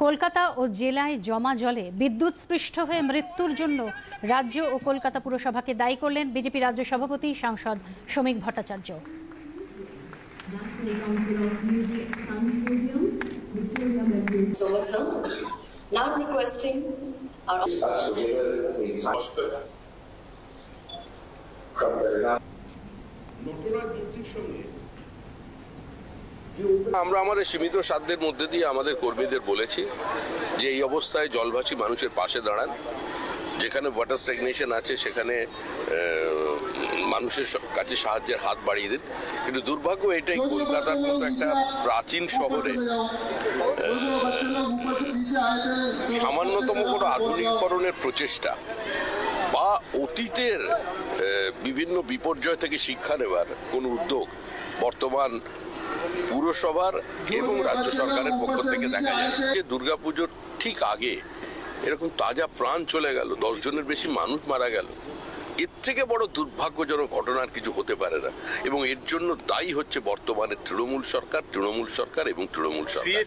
কলকাতা ও জেলায় জমা জলে বিদ্যুৎস্পৃষ্ট হয়ে মৃত্যুর জন্য রাজ্য ও কলকাতা পুরসভাকে দায়ী করলেন বিজেপি রাজ্য সভাপতি সাংসদ শ্রমিক ভট্টাচার্য। আমরা আমাদের সীমিত সাধ্যের মধ্যে দিয়ে আমাদের কর্মীদের বলেছি যে এই অবস্থায় জলভাসী মানুষের পাশে দাঁড়ান, যেখানে ওয়াটার স্ট্যাগনেশন আছে সেখানে মানুষের কাছে সাহায্যের হাত বাড়িয়ে দিন। কিন্তু দুর্ভাগ্য এটাই, কলকাতার মতো একটা প্রাচীন শহরে সামান্যতম কোনো আধুনিকীকরণের প্রচেষ্টা বা অতীতের বিভিন্ন বিপর্যয় থেকে শিক্ষা নেওয়ার কোনো উদ্যোগ বর্তমান পুরসভার এবং রাজ্য সরকারের পক্ষ থেকে দেখা যায়। যে দুর্গাপুজোর ঠিক আগে এরকম তাজা প্রাণ চলে গেল, 10 জনের বেশি মানুষ মারা গেল, এর থেকে বড় দুর্ভাগ্যজনক ঘটনার কিছু হতে পারে না। এবং এর জন্য দায়ী হচ্ছে বর্তমানে তৃণমূল সরকার এবং তৃণমূল সরকার।